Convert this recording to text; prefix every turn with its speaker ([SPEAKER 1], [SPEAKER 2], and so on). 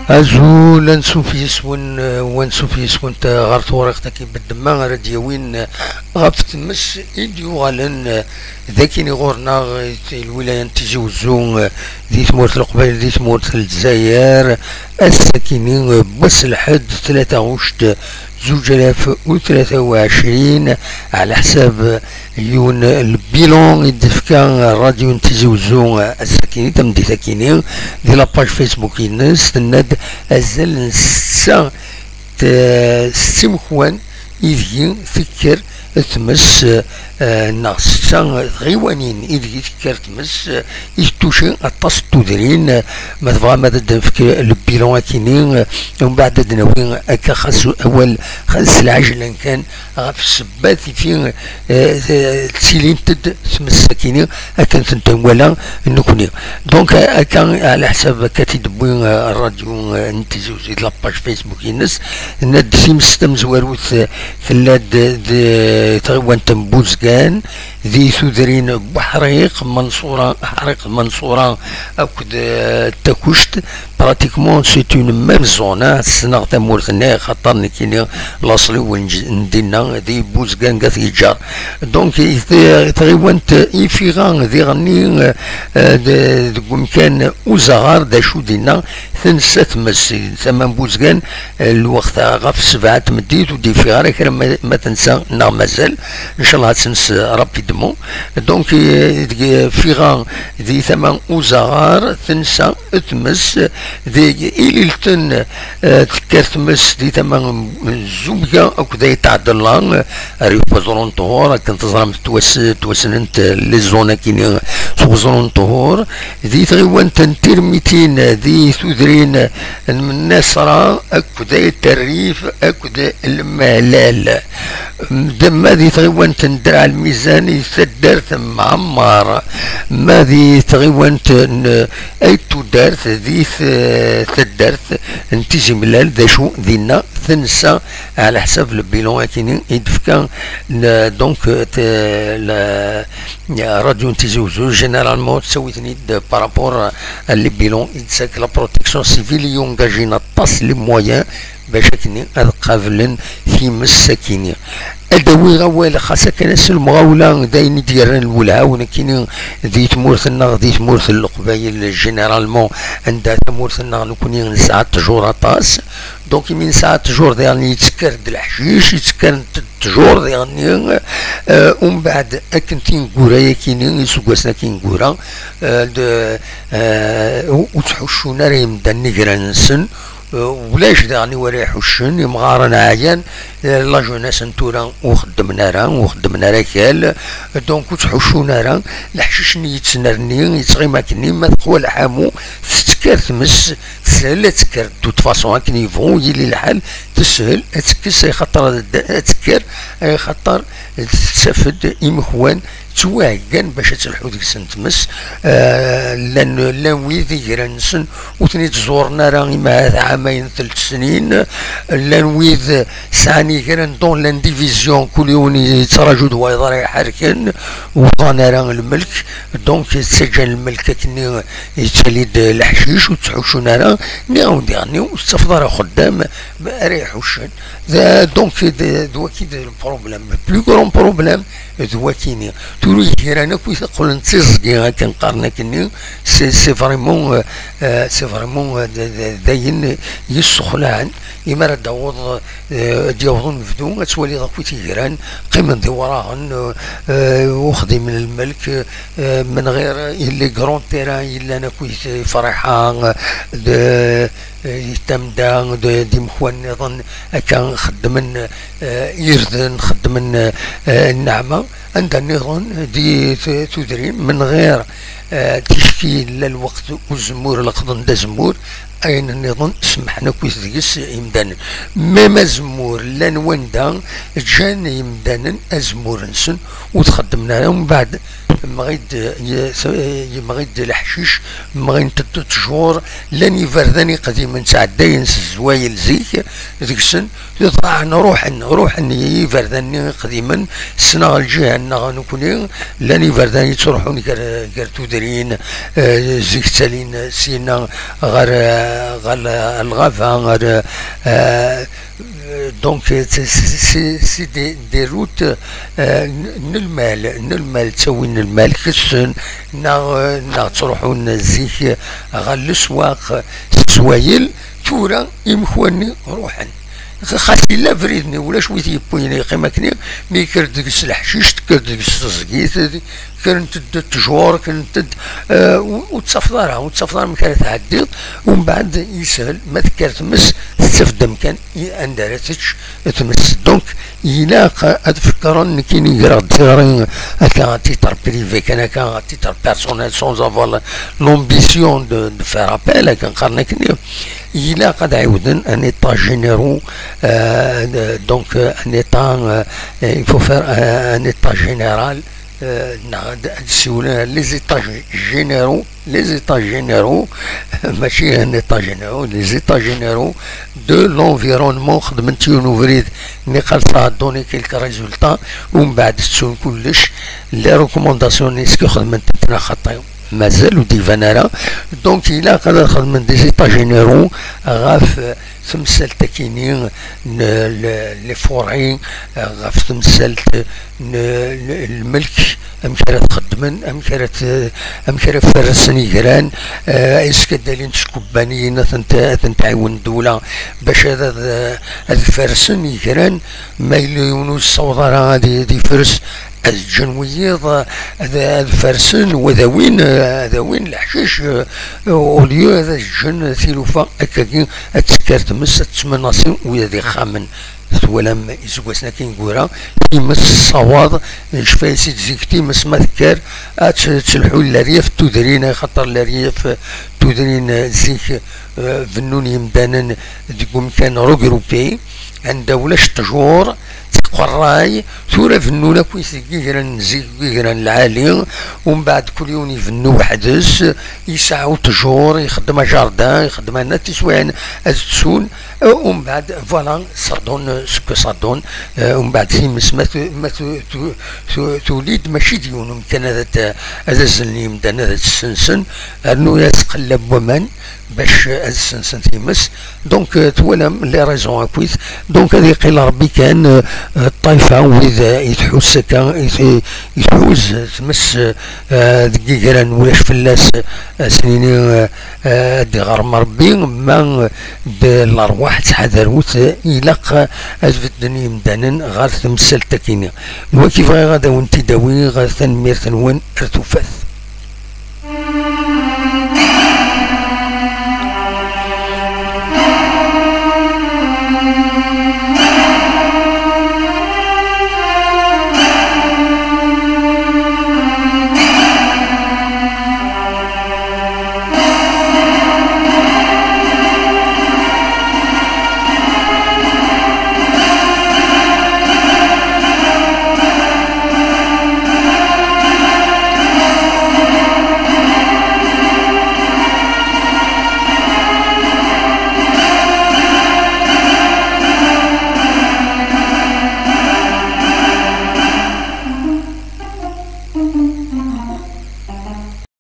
[SPEAKER 1] أزول نسوف يسون ونسوف يسون غارت ورقتك بالدماغ راديو وين غاف تمس إيديو غالن ذاكيني غورنا الولاية تيجي وزون ذي ثمورة القبائل ذي ثمورة الجزائر الساكنين بس لحد 3 غشت 2023 على حساب يون البيلون يدفكان راديو تيجي وزون الساكنين تمدي ساكنين دي لاباج فيسبوك ينس تند أزل ستمخوان إذي فكر تمس ناس غيوانين إذا فكر تمس يتوشي أطاس تودرين مثلا ماذا دنفك البيلون كينين ومن بعد دنوين أكا خاصو أول خاص العجلة كان غاف السبات في تسيلين تد تمس كينين أكا تنتولا نكوني دونك أكا على حساب كاتي دبوين الراديو نتيزو زيد لاباج فيسبوك ينس ند سيمس تمزواروث ثلاد تغوان تنبوزكان ذي ثذرين بحريق منصورة أكد تاكوشت براتيكمون سيت اون ميم زون سنغ تمورثنا خاطر نكيني لاصلي وندينا ذي بوزكان كاثي جار دونك تغيوانت إيفيغان ذي غني كان وزغار دا شو دينا ثنسات مسي ثمن بوزكان الوقت غاف 7 تمديت ودي فيغار كرا ما تنسى نا مازال ان شاء الله تنس رابيدمون دونك فيغان ذي ثمن وزغار ثنسى تمس ذي إليلتن تكر تمس ذي ثمن زوجة أو كذا يتعدل لان ريو بزرون طهور كنت تزرم توسننت للزونة كيني سوزرون طهور ذي تغيوان تنتير 200 ذي ثذرين الناس راه أكذا التريف أكذا الملال دما ذي تغيوان تندر على الميزان يثدرت معمر ما ذي تغيوان أي تدرت ذي ثدرت انتيجي ملال ذا شو ذينا ثنسى على حساب البيلون كينين يدفكا دونك راديو نتيجي وزو جينيرالمون تسويتني بارابور لي بيلون يتساك لا بروتيكسيون سيفيل يونجاجينا طاس لي مويان باش كني قابلن في مساكيني الدوي غوال خاصة كناس المغاولة داين ديالنا الولعة كاينين ذي تمورثنا ذي تمورث القبايل جينيرالمون عندها تمورثنا نكونين ساعة تجور طاس دونك من ساعة تجور ديالني يتسكر الحشيش يتسكر تجور ديالني ومن بعد اكنتين كورايا كاينين يسوقاسنا كاين كورا وتحوشونا راه يمدا نكرانسن ولاش داني ورا حشن يمغارن عيان لا جوناس نتورا وخدمنا راه كال دونك تحوشونا راه الحشيشني يتسنرني يتغي ماكني ما تقوى الحامو تسكر تمس تسهل تسكر دوت فاسون هاك يفون يلي الحال تسهل تسكس خاطر تسكر خاطر تسافد يمخوان تواعقان باش تلحو ديك السن تمس لان ويذ يرنسن وثني تزورنا راه مع عامين 3 سنين لان ويذ ساني كان دون لان ديفيزيون كل يوم يتراجعوا دوايض يحركن وطانا راه الملك دونك تسجل الملك كني يتليد الحشيش وتحوشونا راه نعاود يعني واستفضل خدام ما ريحوشن دونك دواكي البروبليم بلو كرون بروبليم دواكيني توري رانا كي تقول نتزكي كنقارنا كني سي فريمون داين يسخلان إما راه داوض ديوضون مفدو تولي غاكو تيجران قيمة دي وراهن وخدي من الملك من غير اللي كرون تيران إلا أنا كنت فرحان يتمدا دي مخوان نظن كان خدمن يردن خدمن النعمة عند النظام دي تدرين من غير تشكيل للوقت والزمور لقضن دا زمور أين النظام سمحنا كويس ديس يمدانا ما زمور لان وندا جان يمدانا أزمور نسن وتخدمنا ومن بعد مغيد الحشيش مغيد تجور لاني فرداني قديما تعداين الزوايل زيك ذيك السن يطلع نروح اني فرداني قديما السنه الجهه نكوني لاني فرداني تروحون كار تودرين زيك تالين سينا غير الغافه غير دونك سي دي روت نلمال تسوين المال كسن نا تروحون زيك غير الاسواق سوايل تورا يمخواني روحا خاصي لا فريدني ولا شويه يبويني قيمه كني مي كرد ديك الحشيش كرد ديك الزقيت كانت تجور كانت وتصفدرها من كانت تعديض ومن بعد يسهل ما ذكرت مس تستفدم كان اندرتش تمس دونك يلاقى اتفكر كاين يقرا تيرين كان تيتر بريفي كان تيتر بيرسونيل سون افوار لومبيسيون دو فير ابيل كان قرنا كني il a un état généraux, donc un état, il faut faire un état général, les états généraux, ماشي un état généraux, les états généraux de l'environnement خدمتي ونوريد نقلتها دوني كيلك ريزولتا ومن بعد تسون كلش لي ريكومونداسيون اسكو خدمتنا خطيو مازال ودي فانارا دونك إلا قدر خدمن دي زيتا جينيرو غاف تمثلت كاينين لي فوري غاف تمثلت الملك ام كانت خدمن ام كانت فرسن يجران اسكا دالين تسكبانيين تنتعاون الدولة باش هذا فرسن يجران ما يلونو الصوضرة دي فرس الجنويض هذا فرسن وذوين الحشيش وليو هذا الجن ثيلوفا هكاكين اتسكرت مس تسمناصين ويا خامن ولم يزوسنا كين كورا يمس الصواد شفاي سيد زيكتي مس ما ذكر تسلحوا الريف تودرين خطر الريف تودرين زيك فنون يمدانا ديكم كان روغروبي عند ولاش تجور قراي ثورة فنونا كويس كيجران زيك كيجران العالي ومن بعد كل يوم يفنو حدث يسعو تجور يخدم جاردان يخدم انا تسوان تسون ومن بعد فوالا صادون سكو صادون ومن بعد تيمس ما توليد ماشي ديون كان هذا الزلني مدان هذا السنسن انه يتقلب ومن باش السنسن تيمس دونك توالم لي ريزون اكويت دونك هذه قيل ربي كان الطائفة وإذا يتحوس يتحوز تمس دقيقران ولاش فلاس سنيني دي غرم ربي ما الأرواح تحذروت إلاق أزفتني مدانا غار تمثل تكيني وكيف غادا وانت داوي غار تنمير تنوان ارتفاث